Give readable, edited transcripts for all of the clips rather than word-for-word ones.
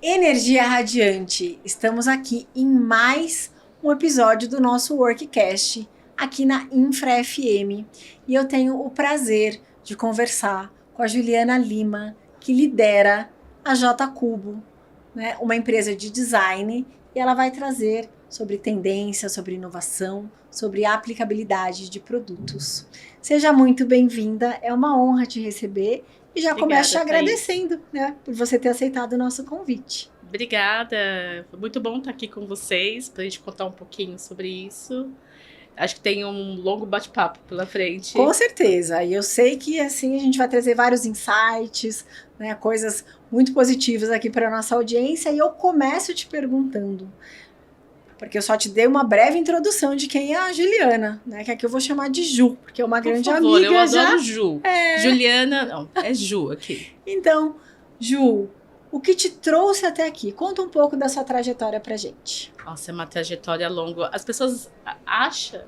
Energia radiante, estamos aqui em mais um episódio do nosso Workcast, aqui na Infra FM, e eu tenho o prazer de conversar com a Juliana Lima, que lidera a J Cubo, né, uma empresa de design, e ela vai trazer sobre tendência, sobre inovação, sobre aplicabilidade de produtos. Seja muito bem-vinda, é uma honra te receber. E já começo te agradecendo, né, por você ter aceitado o nosso convite. Obrigada, foi muito bom estar aqui com vocês, para a gente contar um pouquinho sobre isso. Acho que tem um longo bate-papo pela frente. Com certeza, e eu sei que assim a gente vai trazer vários insights, né, coisas muito positivas aqui para a nossa audiência, e eu começo te perguntando, porque eu só te dei uma breve introdução de quem é a Juliana, né? Que aqui eu vou chamar de Ju, porque é uma grande amiga. Eu adoro Ju. Juliana, não, é Ju aqui. Então, Ju, o que te trouxe até aqui? Conta um pouco da sua trajetória pra gente. Nossa, é uma trajetória longa. As pessoas acham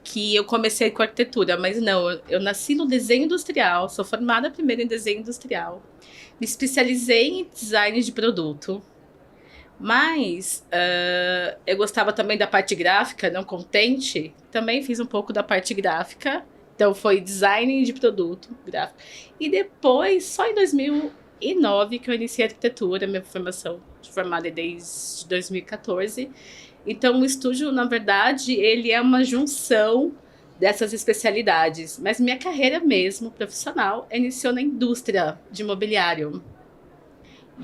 que eu comecei com arquitetura, mas não. Eu nasci no desenho industrial, sou formada primeiro em desenho industrial. Me especializei em design de produto. Mas eu gostava também da parte gráfica, não contente, também fiz um pouco da parte gráfica, então foi design de produto gráfico. E depois, só em 2009 que eu iniciei a arquitetura, minha formação formada desde 2014. Então o estúdio, na verdade, ele é uma junção dessas especialidades, mas minha carreira mesmo, profissional, iniciou na indústria de mobiliário.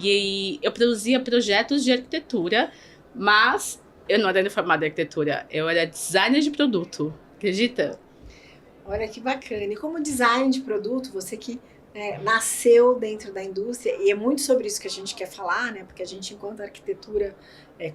E eu produzia projetos de arquitetura, mas eu não era formada em arquitetura, eu era designer de produto, acredita? Olha que bacana. E como design de produto, você que nasceu dentro da indústria, e é muito sobre isso que a gente quer falar, né? Porque a gente, enquanto arquitetura,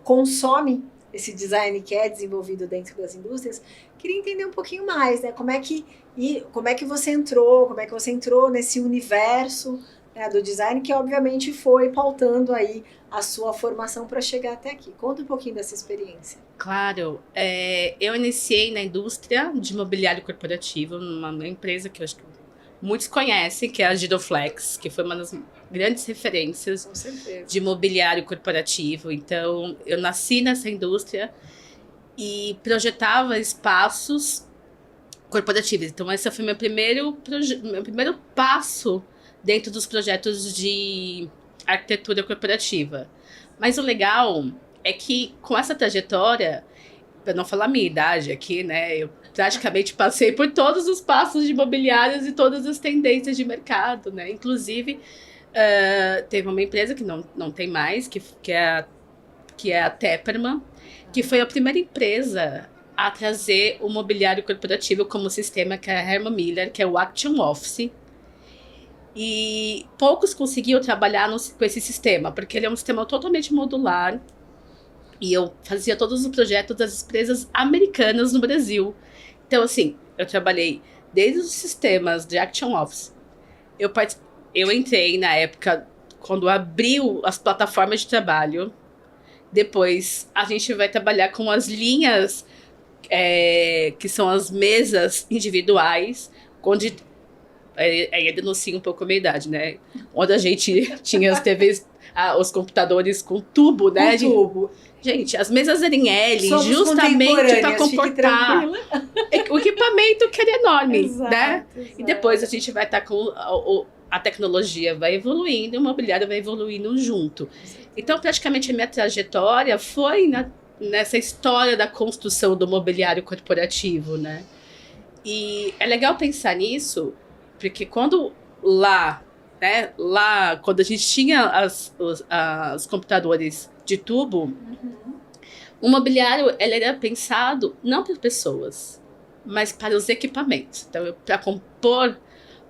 consome esse design que é desenvolvido dentro das indústrias. Queria entender um pouquinho mais, né? Como é que você entrou nesse universo, né, do design, que obviamente foi pautando aí a sua formação para chegar até aqui. Conta um pouquinho dessa experiência. Claro, eu iniciei na indústria de mobiliário corporativo, numa empresa que eu acho que muitos conhecem, que é a Giroflex, que foi uma das grandes referências de mobiliário corporativo. Então, eu nasci nessa indústria e projetava espaços corporativos. Então, esse foi meu primeiro passo dentro dos projetos de arquitetura corporativa. Mas o legal é que, com essa trajetória, para não falar a minha idade aqui, né, eu praticamente passei por todos os passos de imobiliários e todas as tendências de mercado, né? Inclusive, teve uma empresa que não tem mais, que é a Tepperman, que foi a primeira empresa a trazer o mobiliário corporativo como sistema, que é a Herman Miller, que é o Action Office. E poucos conseguiam trabalhar com esse sistema, porque ele é um sistema totalmente modular. E eu fazia todos os projetos das empresas americanas no Brasil. Então, assim, eu trabalhei desde os sistemas de Action Office. Eu entrei na época, quando abriu as plataformas de trabalho. Depois, a gente vai trabalhar com as linhas, que são as mesas individuais, onde... Aí denuncia um pouco a minha idade, né? Onde a gente tinha as TVs, os computadores com tubo, né? Com tubo. Gente, as mesas eram em L, justamente para comportar o equipamento, que era enorme, exato, né? Exato. E depois a gente vai estar com a tecnologia vai evoluindo e o mobiliário vai evoluindo junto. Então, praticamente, a minha trajetória foi nessa história da construção do mobiliário corporativo, né? E é legal pensar nisso, porque quando quando a gente tinha os computadores de tubo, o mobiliário ele era pensado não para pessoas, mas para os equipamentos. Então, para compor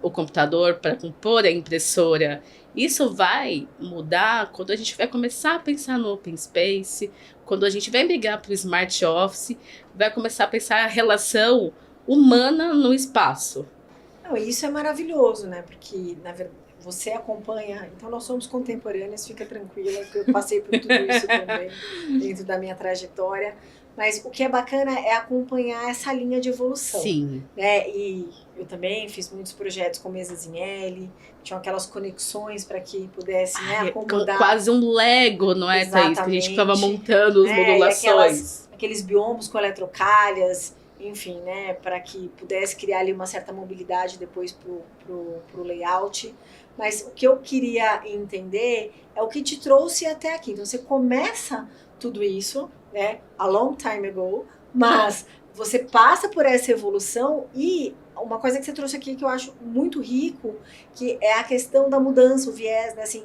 o computador, para compor a impressora. Isso vai mudar quando a gente vai começar a pensar no open space, quando a gente vai migrar para o smart office, vai começar a pensar a relação humana no espaço. Não, isso é maravilhoso, né? Porque, na verdade, você acompanha... Então, nós somos contemporâneas, fica tranquila, que eu passei por tudo isso também, dentro da minha trajetória. Mas o que é bacana é acompanhar essa linha de evolução. Sim. Né? E eu também fiz muitos projetos com mesas em L, tinham aquelas conexões para que pudesse, né, acomodar. Quase um Lego, não é, Thaís? Que a gente ficava montando as modulações. Aqueles biombos com eletrocalhas, enfim, né, para que pudesse criar ali uma certa mobilidade depois pro layout. Mas o que eu queria entender é o que te trouxe até aqui. Então você começa tudo isso, né, a long time ago, mas você passa por essa evolução e uma coisa que você trouxe aqui que eu acho muito rico, que é a questão da mudança, o viés, né, assim,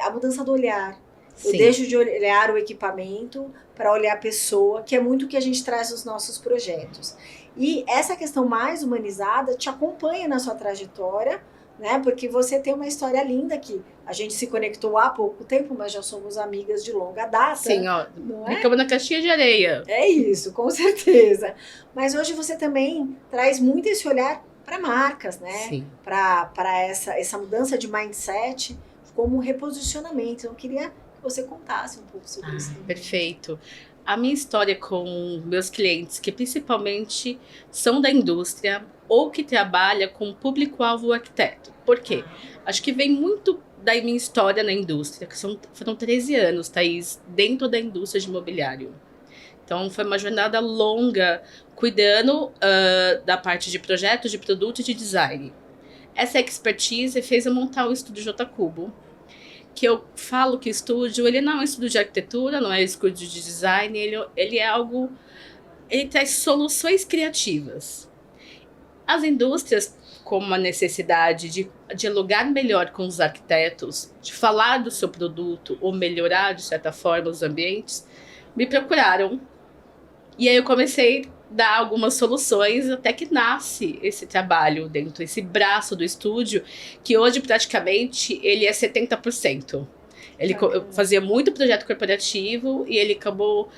a mudança do olhar. Sim. Eu deixo de olhar o equipamento para olhar a pessoa, que é muito o que a gente traz nos nossos projetos. E essa questão mais humanizada te acompanha na sua trajetória, né? Porque você tem uma história linda aqui. A gente se conectou há pouco tempo, mas já somos amigas de longa data. Sim, ó. Ficamos na caixinha de areia. É isso, com certeza. Mas hoje você também traz muito esse olhar para marcas, né? Sim. Para essa mudança de mindset como reposicionamento. Então, eu queria que você contasse um pouco sobre isso. Perfeito. A minha história com meus clientes, que principalmente são da indústria ou que trabalha com público-alvo arquiteto. Por quê? Acho que vem muito da minha história na indústria, que foram 13 anos, Thaís, dentro da indústria de imobiliário. Então, foi uma jornada longa, cuidando da parte de projetos, de produto e de design. Essa expertise fez eu montar o Estúdio J Cubo, que eu falo que o estúdio, ele não é um estúdio de arquitetura, não é um estúdio de design, ele é algo, ele traz soluções criativas. As indústrias, como a necessidade de dialogar melhor com os arquitetos, de falar do seu produto ou melhorar, de certa forma, os ambientes, me procuraram. E aí eu comecei a dar algumas soluções até que nasce esse trabalho dentro, esse braço do estúdio, que hoje praticamente ele é 70%. Ele fazia muito projeto corporativo e ele acabou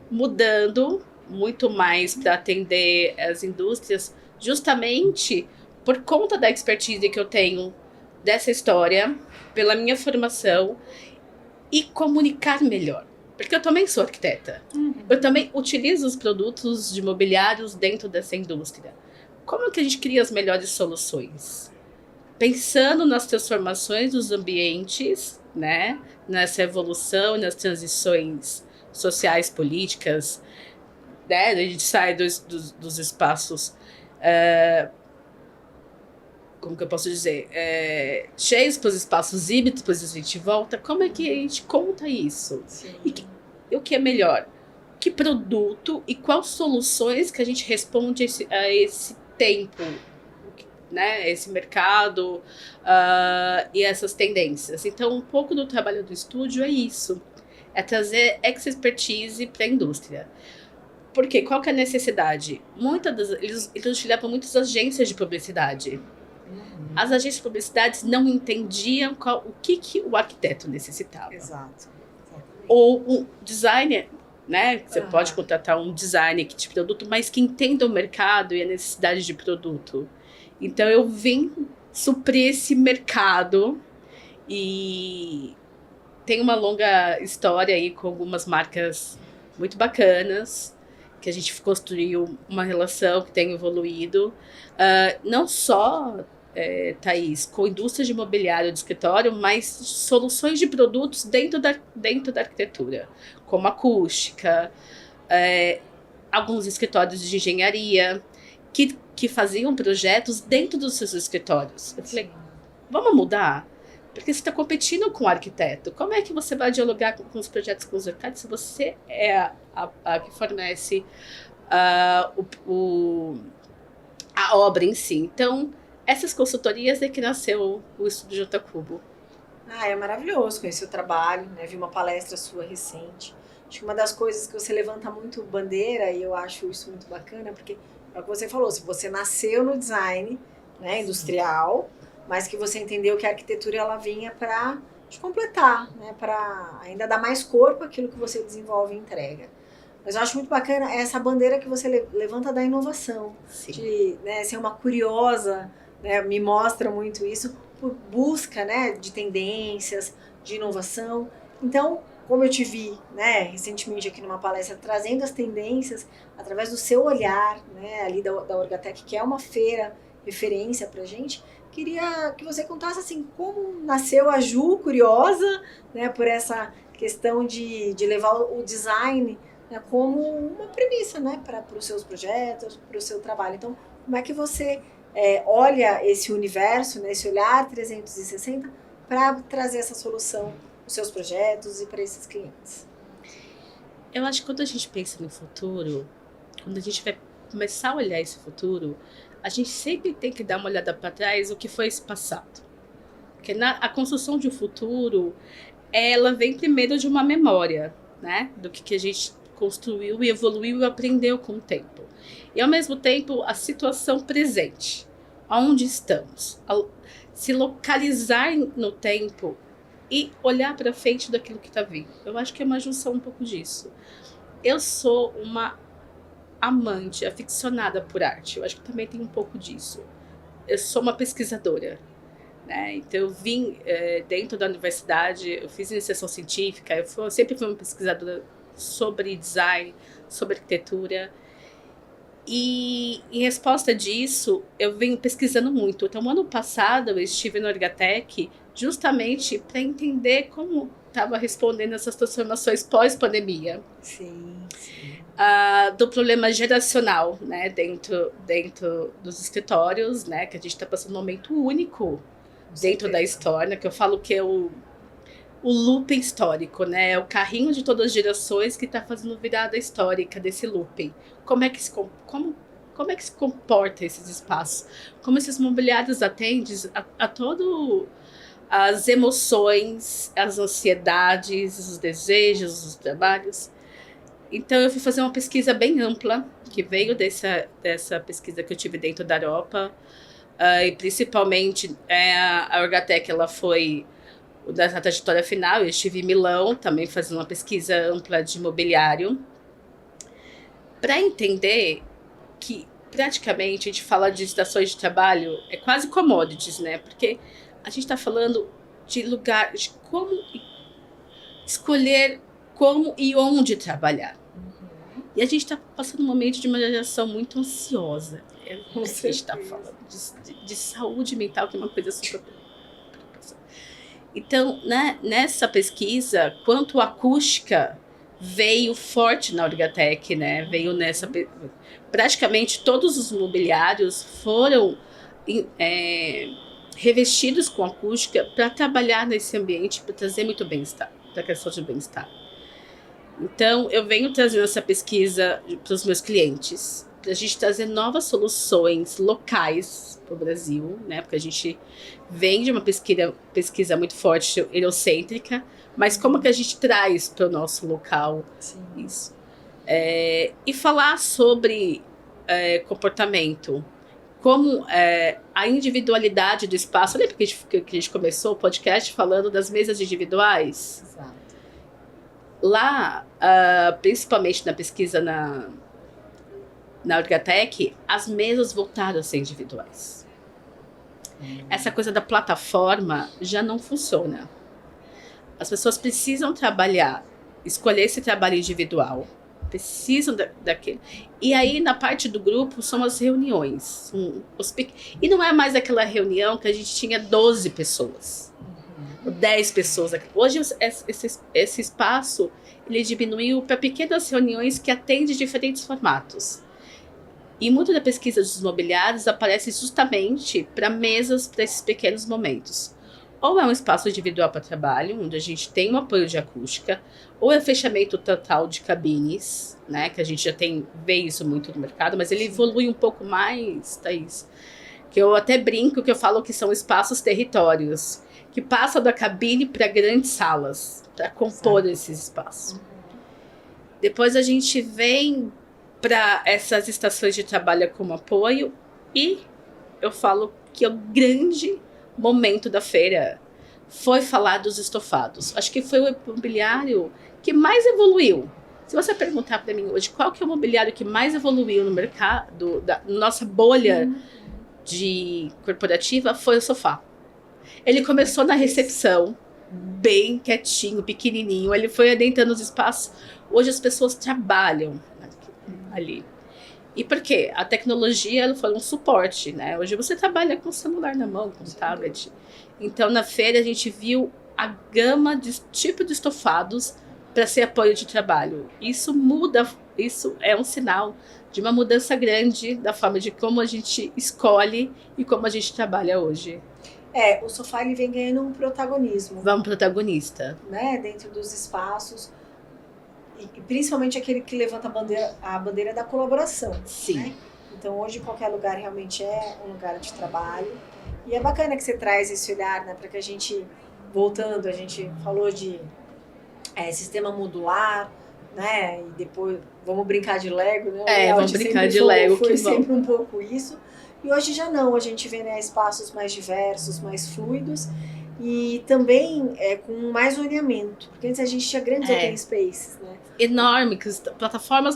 mudando muito mais para atender as indústrias, justamente por conta da expertise que eu tenho dessa história, pela minha formação e comunicar melhor. Porque eu também sou arquiteta. Eu também utilizo os produtos de mobiliários dentro dessa indústria. Como que a gente cria as melhores soluções? Pensando nas transformações dos ambientes, né? Nessa evolução, nas transições sociais, políticas, né? A gente sai dos espaços... como que eu posso dizer? Cheios para os espaços híbridos, depois a gente volta. Como é que a gente conta isso? Sim. E o que é melhor? Que produto e quais soluções que a gente responde a esse tempo, né? Esse mercado e essas tendências. Então, um pouco do trabalho do estúdio é isso. É trazer expertise para a indústria. Por quê? Qual que é a necessidade? Eles utilizavam muitas agências de publicidade. As agências de publicidade não entendiam o que o arquiteto necessitava. Exato. Ou um designer, né? Você pode contratar um designer de produto, mas que entenda o mercado e a necessidade de produto. Então, eu vim suprir esse mercado e tem uma longa história aí com algumas marcas muito bacanas, que a gente construiu uma relação que tem evoluído. Não só... Thaís, com indústria de imobiliário de escritório, mas soluções de produtos dentro da arquitetura, como acústica, alguns escritórios de engenharia que faziam projetos dentro dos seus escritórios. Eu falei, vamos mudar? Porque você está competindo com o arquiteto. Como é que você vai dialogar com os projetos com os arquitetos se você é a que fornece a obra em si? Então, essas consultorias é que nasceu o Estúdio J Cubo. É maravilhoso conhecer o trabalho, né? Vi uma palestra sua recente. Acho que uma das coisas que você levanta muito bandeira, e eu acho isso muito bacana, porque é o que você falou, se você nasceu no design, né, industrial, mas que você entendeu que a arquitetura ela vinha para te completar, né, para ainda dar mais corpo àquilo que você desenvolve e entrega. Mas eu acho muito bacana essa bandeira que você levanta da inovação, de, né, ser uma curiosa, né, me mostra muito isso, por busca, né, de tendências, de inovação. Então, como eu te vi, né, recentemente aqui numa palestra, trazendo as tendências através do seu olhar, né, ali da Orgatec, que é uma feira referência pra gente, queria que você contasse, assim, como nasceu a Ju, curiosa, né, por essa questão de levar o design, né, como uma premissa, né, para os seus projetos, para o seu trabalho. Então, como é que você olha esse universo, né, esse olhar 360 para trazer essa solução para os seus projetos e para esses clientes? Eu acho que quando a gente pensa no futuro, quando a gente vai começar a olhar esse futuro, a gente sempre tem que dar uma olhada para trás o que foi esse passado. Porque a construção de um futuro, ela vem primeiro de uma memória, né? Do que a gente construiu e evoluiu e aprendeu com o tempo. E, ao mesmo tempo, a situação presente. Onde estamos. Se localizar no tempo e olhar para frente daquilo que está vindo. Eu acho que é uma junção um pouco disso. Eu sou uma amante, aficionada por arte. Eu acho que também tem um pouco disso. Eu sou uma pesquisadora, né? Então eu vim dentro da universidade, eu fiz iniciação científica, eu sempre fui uma pesquisadora sobre design, sobre arquitetura. E em resposta disso, eu venho pesquisando muito. Então, ano passado, eu estive no Orgatec justamente para entender como estava respondendo essas transformações pós-pandemia. Sim. Do problema geracional, né, dentro dos escritórios, né, que a gente está passando um momento único dentro da história, que eu falo que é o looping histórico, né, é o carrinho de todas as gerações que está fazendo virada histórica desse looping. Como é que se comporta esses espaços? Como esses mobiliários atendem a todo as emoções, as ansiedades, os desejos, os trabalhos. Então, eu fui fazer uma pesquisa bem ampla, que veio dessa pesquisa que eu tive dentro da Europa, e principalmente a Orgatec, ela foi da trajetória final. Eu estive em Milão, também fazendo uma pesquisa ampla de mobiliário, para entender que, praticamente, a gente fala de estações de trabalho, é quase commodities, né? Porque a gente está falando de lugar, de como escolher como e onde trabalhar. E a gente está passando um momento de uma geração muito ansiosa. A gente está falando de saúde mental, que é uma coisa super... Então, né, nessa pesquisa, quanto a acústica veio forte na Orgatec, né? Veio nessa... Praticamente todos os mobiliários foram revestidos com acústica para trabalhar nesse ambiente, para trazer muito bem-estar, para a questão de bem-estar. Então, eu venho trazendo essa pesquisa para os meus clientes, para a gente trazer novas soluções locais para o Brasil, né? Porque a gente vem de uma pesquisa muito forte, eurocêntrica, mas como que a gente traz para o nosso local isso? E falar sobre comportamento, como a individualidade do espaço. Lembra que a gente começou o podcast falando das mesas individuais? Exato. Lá, principalmente na pesquisa na Orgatec, as mesas voltaram a ser individuais. Essa coisa da plataforma já não funciona. As pessoas precisam trabalhar, escolher esse trabalho individual, precisam daquele. E aí, na parte do grupo, são as reuniões. E não é mais aquela reunião que a gente tinha 12 pessoas. 10 pessoas. Hoje esse espaço ele diminuiu para pequenas reuniões que atendem diferentes formatos. E muito da pesquisa dos mobiliários aparece justamente para mesas, para esses pequenos momentos. Ou é um espaço individual para trabalho, onde a gente tem um apoio de acústica, ou é fechamento total de cabines, né, que a gente já vê isso muito no mercado, mas ele evolui um pouco mais, Thaís. Que eu até brinco que eu falo que são espaços territórios, que passam da cabine para grandes salas, para compor esses espaços. Depois a gente vem para essas estações de trabalho como apoio, e eu falo que o grande momento da feira foi falar dos estofados. Acho que foi o mobiliário que mais evoluiu. Se você perguntar para mim hoje qual que é o mobiliário que mais evoluiu no mercado, da nossa bolha de corporativa, foi o sofá. Ele começou na recepção, bem quietinho, pequenininho. Ele foi adentrando os espaços. Hoje as pessoas trabalham ali. E por quê? A tecnologia ela foi um suporte, né? Hoje você trabalha com o celular na mão, com o tablet. Então, na feira, a gente viu a gama de tipo de estofados para ser apoio de trabalho. Isso muda, isso é um sinal de uma mudança grande da forma de como a gente escolhe e como a gente trabalha hoje. O sofá ele vem ganhando um protagonismo. Vamos protagonista. Né, dentro dos espaços, e principalmente aquele que levanta a bandeira da colaboração. Sim. Né? Então hoje qualquer lugar realmente é um lugar de trabalho. E é bacana que você traz esse olhar, né, para que a gente, voltando, a gente falou de sistema modular, né, e depois vamos brincar de Lego, né? Vamos brincar de Lego. Foi sempre um pouco isso. E hoje já não, a gente vê, né, espaços mais diversos, mais fluidos e também com mais zoneamento. Porque antes a gente tinha grandes open spaces, né? Enorme, plataformas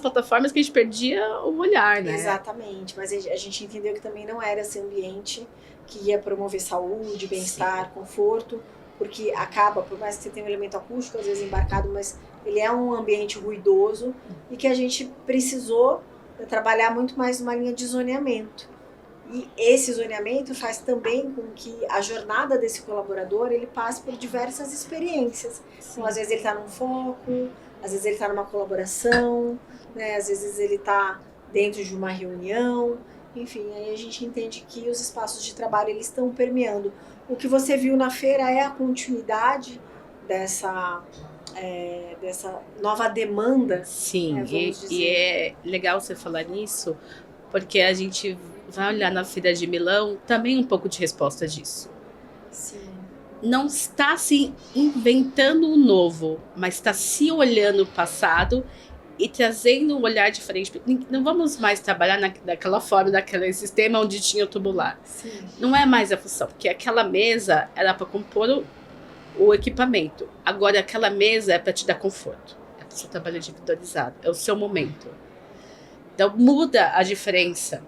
que a gente perdia o olhar, né? Exatamente, mas a gente entendeu que também não era esse ambiente que ia promover saúde, bem-estar, conforto, porque acaba, por mais que você tenha um elemento acústico, às vezes embarcado, mas ele é um ambiente ruidoso e que a gente precisou trabalhar muito mais numa linha de zoneamento. E esse zoneamento faz também com que a jornada desse colaborador ele passe por diversas experiências. Então, às vezes ele está num foco, às vezes ele está numa colaboração, né? Às vezes ele está dentro de uma reunião. Enfim, aí a gente entende que os espaços de trabalho eles estão permeando. O que você viu na feira é a continuidade dessa nova demanda. Sim, e é legal você falar nisso, porque a gente vai olhar na Feira de Milão também um pouco de resposta disso. Sim. Não está se inventando um novo, mas está se olhando o passado e trazendo um olhar diferente. Não vamos mais trabalhar daquela forma, daquele sistema onde tinha o tubular. Sim. Não é mais a função, porque aquela mesa era para compor o equipamento. Agora aquela mesa é para te dar conforto. É para o seu trabalho individualizado, é o seu momento. Então muda a diferença.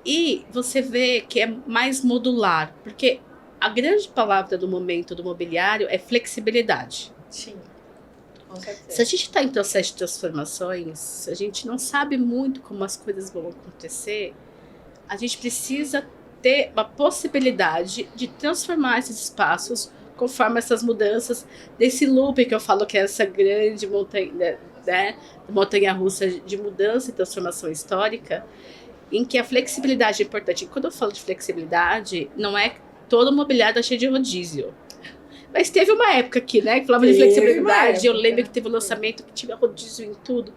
E você vê que é mais modular, porque a grande palavra do momento do mobiliário é flexibilidade. Sim, com certeza. Se a gente está em processo de transformações, se a gente não sabe muito como as coisas vão acontecer, a gente precisa ter uma possibilidade de transformar esses espaços conforme essas mudanças, desse loop que eu falo que é essa grande montanha, né, montanha-russa de mudança e transformação histórica, em que a flexibilidade é importante. E quando eu falo de flexibilidade, não é todo mobiliário cheio de rodízio. Mas teve uma época aqui, né, que falava de flexibilidade. Eu lembro que teve um lançamento que tinha rodízio em tudo.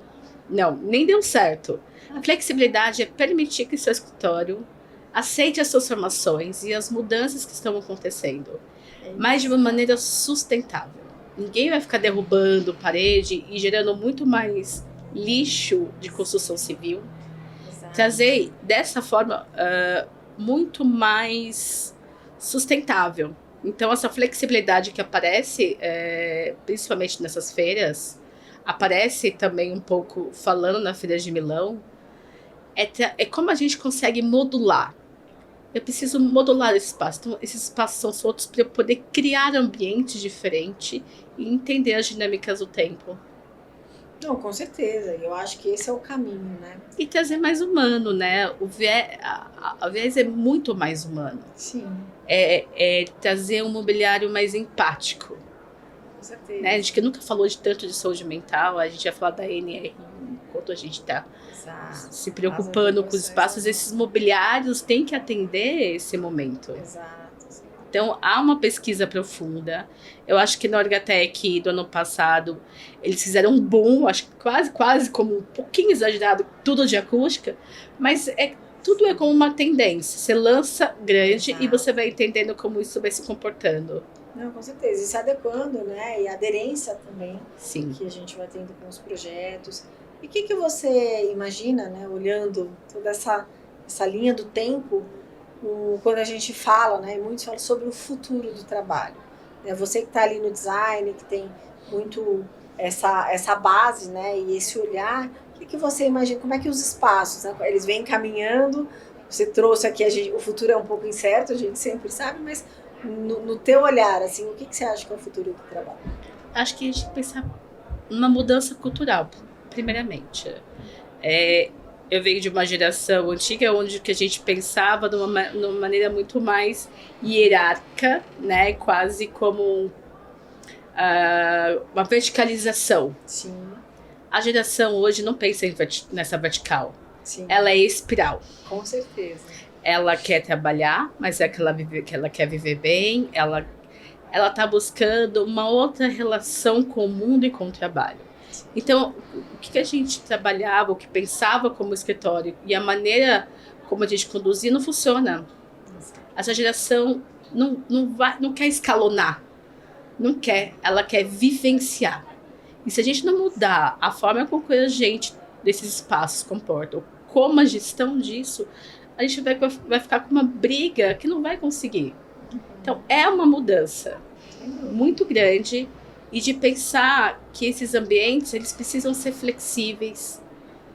Não, nem deu certo. A flexibilidade é permitir que o seu escritório aceite as transformações e as mudanças que estão acontecendo, mas de uma maneira sustentável. Ninguém vai ficar derrubando parede e gerando muito mais lixo de construção civil. Trazer dessa forma muito mais sustentável. Então essa flexibilidade que aparece, principalmente nessas feiras, aparece também um pouco falando na Feira de Milão, é como a gente consegue modular. Eu preciso modular esse espaço. Então esses espaços são soltos para eu poder criar ambientes diferentes e entender as dinâmicas do tempo. Não, com certeza. Eu acho que esse é o caminho, né? E trazer mais humano, né? O viés é muito mais humano. Sim. É trazer um mobiliário mais empático. Com certeza. Né? A gente que nunca falou tanto de saúde mental, a gente vai falar da NR enquanto a gente está se preocupando com os espaços. Esses mobiliários têm que atender esse momento. Exato. Então, há uma pesquisa profunda. Eu acho que na Orgatec do ano passado, eles fizeram um boom, acho que quase como um pouquinho exagerado, tudo de acústica, mas tudo é como uma tendência. Você lança grande. Exato. E você vai entendendo como isso vai se comportando. Não, com certeza. E se adequando, né? E a aderência também. Sim. Que a gente vai tendo com os projetos. E o que você imagina, né? Olhando toda essa linha do tempo, quando a gente fala, né, muitos falam sobre o futuro do trabalho. Você que está ali no design, que tem muito essa base, né, e esse olhar, o que você imagina? Como é que os espaços, né, eles vêm caminhando? Você trouxe aqui, o futuro é um pouco incerto, a gente sempre sabe, mas no teu olhar, assim, o que você acha que é o futuro do trabalho? Acho que a gente tem que pensar numa mudança cultural, primeiramente. Eu venho de uma geração antiga onde que a gente pensava numa maneira muito mais hierárquica, né? Quase como uma verticalização. Sim. A geração hoje não pensa nessa vertical. Sim. Ela é espiral. Com certeza. Ela quer trabalhar, mas é que ela quer viver bem. Ela está buscando uma outra relação com o mundo e com o trabalho. Então, o que a gente trabalhava, o que pensava como escritório e a maneira como a gente conduzia não funciona. Essa geração não quer escalonar, não quer, ela quer vivenciar. E se a gente não mudar a forma com que a gente desses espaços comporta, ou como a gestão disso, a gente vai ficar com uma briga que não vai conseguir. Então, é uma mudança muito grande. E de pensar que esses ambientes, eles precisam ser flexíveis,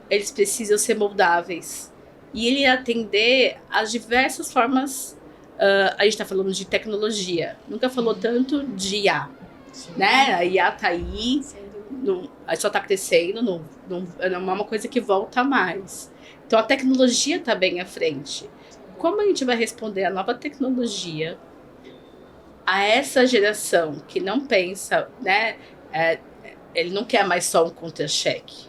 eles precisam ser moldáveis. E ele atender às diversas formas, a gente está falando de tecnologia, nunca falou tanto de IA, né? A IA está aí, só está crescendo, não é uma coisa que volta mais. Então a tecnologia está bem à frente. Como a gente vai responder à nova tecnologia, a essa geração que não pensa, né? Ele não quer mais só um contra-cheque.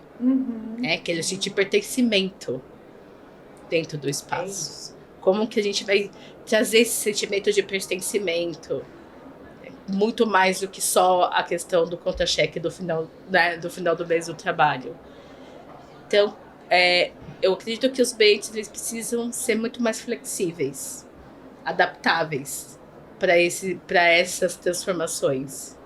Que ele sente pertencimento dentro do espaço. Como que a gente vai trazer esse sentimento de pertencimento? Muito mais do que só a questão do contra-cheque do final, né, do final do mês do trabalho. Então, eu acredito que os ambientes eles precisam ser muito mais flexíveis, adaptáveis para essas transformações.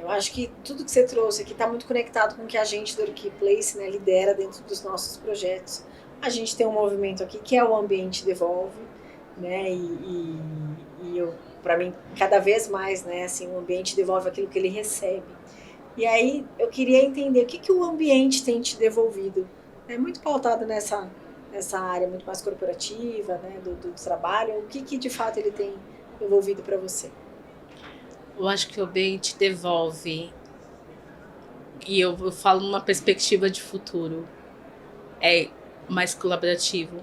Eu acho que tudo que você trouxe aqui está muito conectado com o que a gente do Workplace, né, lidera dentro dos nossos projetos. A gente tem um movimento aqui que é o Ambiente Devolve, né, e para mim, cada vez mais, né, assim, o ambiente devolve aquilo que ele recebe. E aí eu queria entender o que o ambiente tem te devolvido. É muito pautado nessa área muito mais corporativa, né, do trabalho. O que de fato ele tem devolvido para você? Eu acho que o ambiente devolve, e eu falo numa perspectiva de futuro, é mais colaborativo,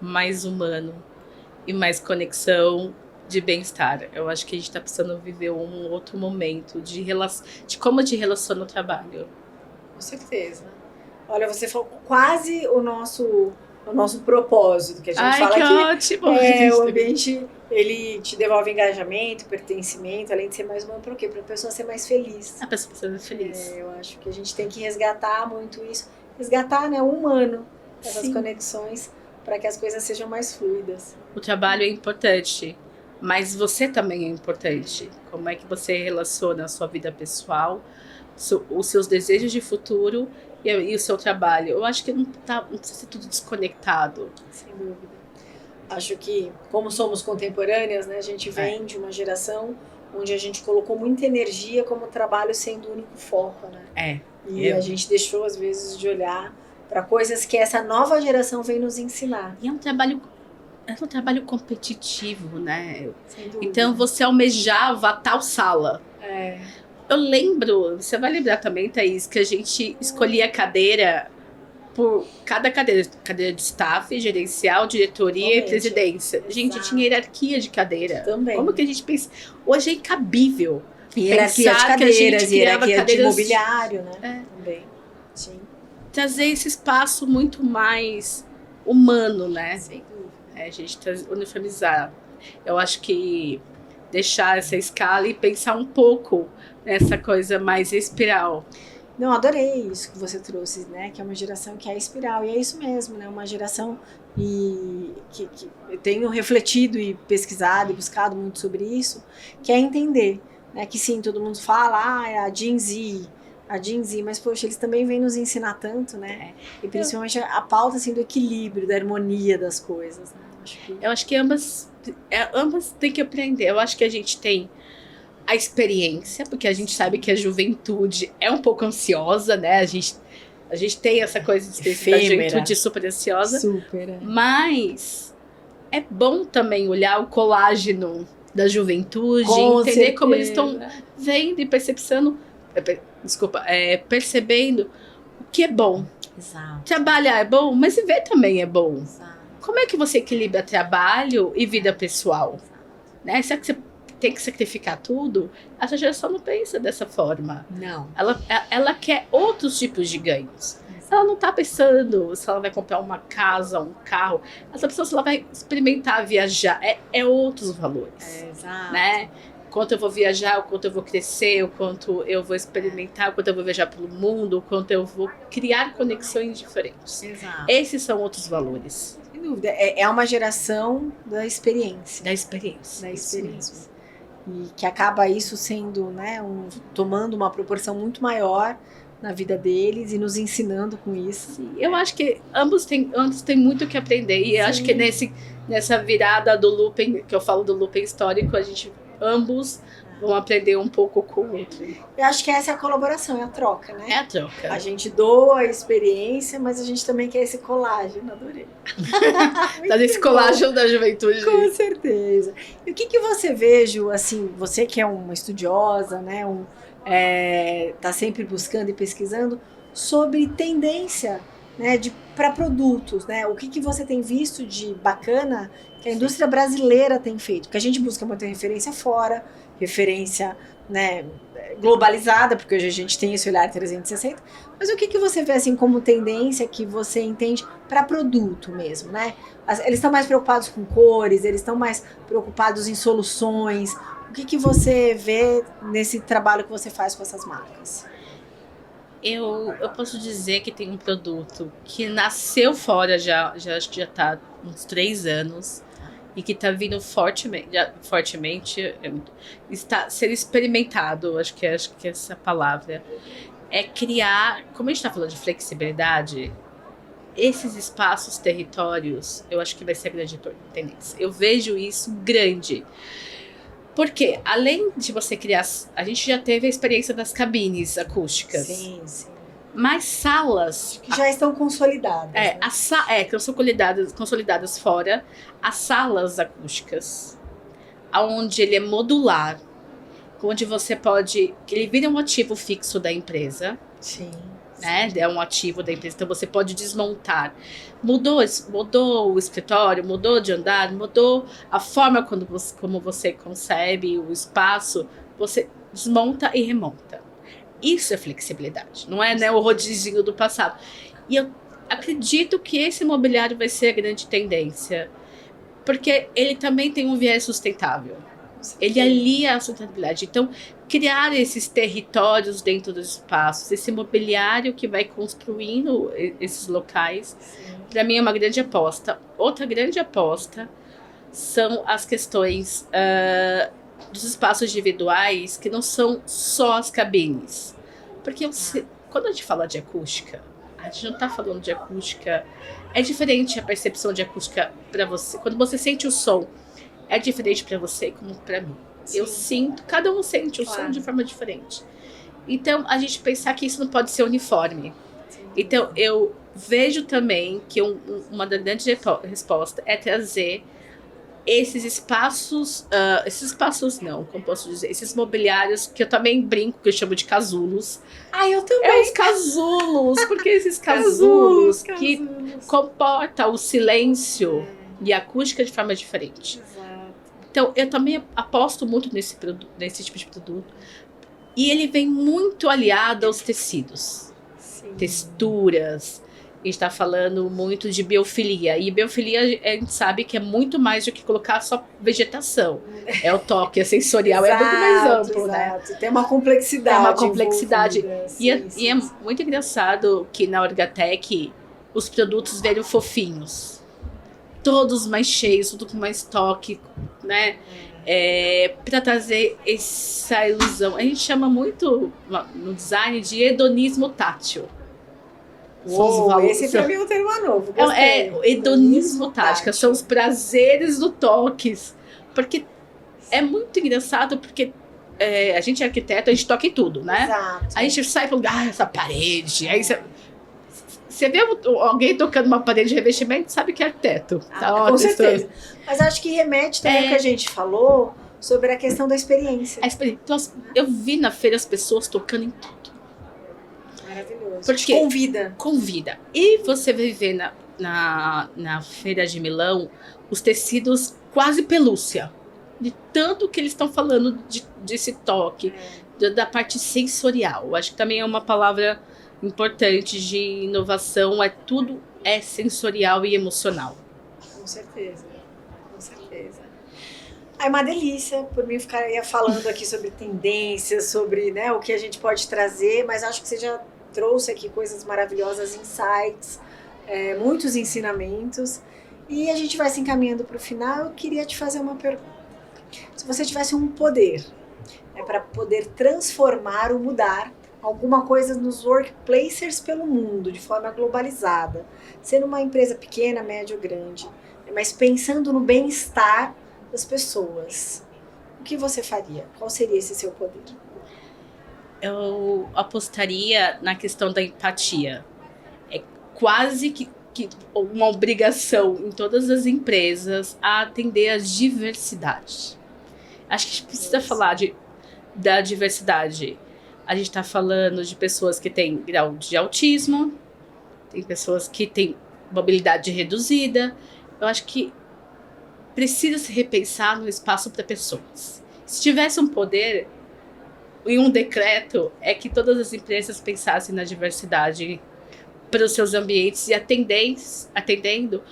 mais humano e mais conexão de bem-estar. Eu acho que a gente está precisando viver um outro momento de como te relaciona o trabalho. Com certeza. Olha, você falou quase o nosso propósito, que a gente fala que aqui. Ótimo! O ambiente, ele te devolve engajamento, pertencimento, além de ser mais humano, para quê? Para a pessoa ser mais feliz. A pessoa ser mais feliz. Eu acho que a gente tem que resgatar muito isso. Resgatar, né, o humano, essas conexões, para que as coisas sejam mais fluidas. O trabalho é importante, mas você também é importante. Como é que você relaciona a sua vida pessoal, os seus desejos de futuro e o seu trabalho? Eu acho que não precisa ser tudo desconectado. Sem dúvida. Acho que, como somos contemporâneas, né, a gente vem de uma geração onde a gente colocou muita energia como trabalho sendo o único foco, né? E a gente deixou, às vezes, de olhar para coisas que essa nova geração vem nos ensinar. E é um trabalho competitivo, né? Sem dúvida. Então, você almejava tal sala. Eu lembro, você vai lembrar também, Thaís, que a gente escolhia a cadeira por cada cadeira de staff, gerencial, diretoria e presidência. Exato. Gente, tinha hierarquia de cadeira. Também. Como que a gente pensa? Hoje é incabível. Hierarquia de cadeiras, hierarquia de mobiliário, né? Também. Sim. Trazer esse espaço muito mais humano, né? Sem dúvida. A gente uniformizar. Eu acho que deixar essa escala e pensar um pouco nessa coisa mais espiral. Não, adorei isso que você trouxe, né? Que é uma geração que é espiral. E é isso mesmo, né? Uma geração que eu tenho refletido e pesquisado e buscado muito sobre isso, que é entender, né? Que sim, todo mundo fala, é a Gen Z, mas poxa, eles também vêm nos ensinar tanto, né? E principalmente a pauta assim, do equilíbrio, da harmonia das coisas, né? Eu acho que ambas têm que aprender. Eu acho que a gente tem a experiência, porque a gente sabe que a juventude é um pouco ansiosa, né? A gente tem essa coisa de da juventude super ansiosa. Super. Mas é bom também olhar o colágeno da juventude, Com entender certeza. como eles estão vendo e percebendo o que é bom. Exato. Trabalhar é bom, mas viver também é bom. Exato. Como é que você equilibra trabalho e vida pessoal? Né? Será que você tem que sacrificar tudo? Essa geração não pensa dessa forma. Não. Ela quer outros tipos de ganhos. Ela não está pensando se ela vai comprar uma casa, um carro. Essa pessoa, se ela vai experimentar viajar, é outros valores. Exato. Né? Quanto eu vou viajar, o quanto eu vou crescer, o quanto eu vou experimentar, o quanto eu vou viajar pelo mundo, o quanto eu vou criar conexões diferentes. Exato. Esses são outros valores. Sem dúvida. É uma geração da experiência. Da experiência. Da experiência. E que acaba isso sendo, né, tomando uma proporção muito maior na vida deles e nos ensinando com isso. Sim, eu acho que ambos têm muito o que aprender. E eu acho que nessa virada do looping, que eu falo do looping histórico, ambos vão aprender um pouco com o outro. Eu acho que essa é a colaboração, é a troca, né? É a troca. A gente doa a experiência, mas a gente também quer esse colágeno, adorei. Tá nesse colágeno da juventude. Com certeza. E o que você vejo, assim, você que é uma estudiosa, né, tá sempre buscando e pesquisando sobre tendência, né, para produtos, né? O que você tem visto de bacana que a indústria brasileira tem feito? Porque a gente busca muita referência fora, referência, né, globalizada, porque hoje a gente tem esse olhar 360, mas o que você vê assim como tendência que você entende para produto mesmo, né? Eles estão mais preocupados com cores, eles estão mais preocupados em soluções. O que você vê nesse trabalho que você faz com essas marcas? Eu posso dizer que tem um produto que nasceu fora acho que já está uns 3 anos e que está vindo fortemente está sendo experimentado, acho que essa palavra é criar, como a gente está falando de flexibilidade, esses espaços, territórios, eu acho que vai ser a grande tendência. Eu vejo isso grande. Porque, além de você criar... A gente já teve a experiência das cabines acústicas. Sim, sim. Mas salas... Que já estão consolidadas. Né? Que são consolidadas fora. As salas acústicas, onde ele é modular, onde você pode... Ele vira um ativo fixo da empresa. Sim. Né? É um ativo da empresa, então você pode desmontar. Mudou o escritório, mudou de andar, mudou a forma como você concebe o espaço, você desmonta e remonta. Isso é flexibilidade, não é, né, o rodízio do passado. E eu acredito que esse mobiliário vai ser a grande tendência, porque ele também tem um viés sustentável. Ele alia a sustentabilidade. Então, criar esses territórios dentro dos espaços, esse mobiliário que vai construindo esses locais, para mim é uma grande aposta. Outra grande aposta são as questões dos espaços individuais, que não são só as cabines. Porque quando a gente fala de acústica, a gente não está falando de acústica... É diferente a percepção de acústica para você. Quando você sente o som, é diferente para você como para mim. Sim. Eu sinto, cada um sente o som de forma diferente. Então, a gente pensar que isso não pode ser uniforme. Sim. Então, eu vejo também que uma das grandes respostas é trazer esses espaços não, como posso dizer, esses mobiliários, que eu também brinco, que eu chamo de casulos. Eu também. É os casulos, porque esses casulos que comportam o silêncio e a acústica de forma diferente. Então, eu também aposto muito nesse tipo de produto. E ele vem muito aliado aos tecidos. Sim. Texturas. A gente está falando muito de biofilia. E biofilia, a gente sabe que é muito mais do que colocar só vegetação. É o toque, é sensorial, exato, é muito mais amplo, exato. Né? Tem uma complexidade. Tem uma complexidade. E é sim. muito engraçado que na Orgatec os produtos velham fofinhos. Todos mais cheios, tudo com mais toque, né? Para trazer essa ilusão. A gente chama muito no design de hedonismo tátil. Esse pra mim é um termo novo. Hedonismo tátil. São os prazeres do toques. Porque é muito engraçado, porque a gente é arquiteto, a gente toca em tudo, né? Exato. A gente sai falando, essa parede. Aí você vê alguém tocando uma parede de revestimento, sabe que é arquiteto. Com certeza. Mas acho que remete também ao que a gente falou sobre a questão da experiência. Então, eu vi na feira as pessoas tocando em tudo. Maravilhoso. Porque Convida. E você vai ver na feira de Milão os tecidos quase pelúcia. De tanto que eles estão falando desse toque, da parte sensorial. Acho que também é uma palavra importante de inovação. Tudo é sensorial e emocional. Com certeza. É uma delícia, por mim ficaria falando aqui sobre tendências, sobre, né, o que a gente pode trazer, mas acho que você já trouxe aqui coisas maravilhosas, insights, muitos ensinamentos, e a gente vai se encaminhando para o final. Eu queria te fazer uma pergunta. Se você tivesse um poder, para poder transformar ou mudar alguma coisa nos workplaces pelo mundo, de forma globalizada, sendo uma empresa pequena, média ou grande, mas pensando no bem-estar das pessoas, o que você faria? Qual seria esse seu poder? Eu apostaria na questão da empatia. É quase que uma obrigação em todas as empresas a atender a diversidade. Acho que a gente precisa falar da diversidade. A gente está falando de pessoas que têm grau de autismo, tem pessoas que têm mobilidade reduzida. Eu acho que precisa se repensar no espaço para pessoas. Se tivesse um poder em um decreto, é que todas as empresas pensassem na diversidade para os seus ambientes e atendendo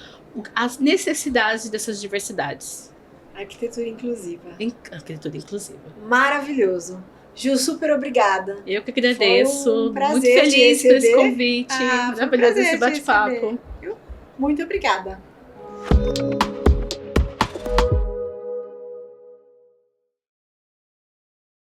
às necessidades dessas diversidades. Arquitetura inclusiva. Arquitetura inclusiva. Maravilhoso. Ju, super obrigada. Eu que agradeço. Foi um prazer. Muito feliz por esse convite. Maravilhoso esse bate-papo. Muito obrigada.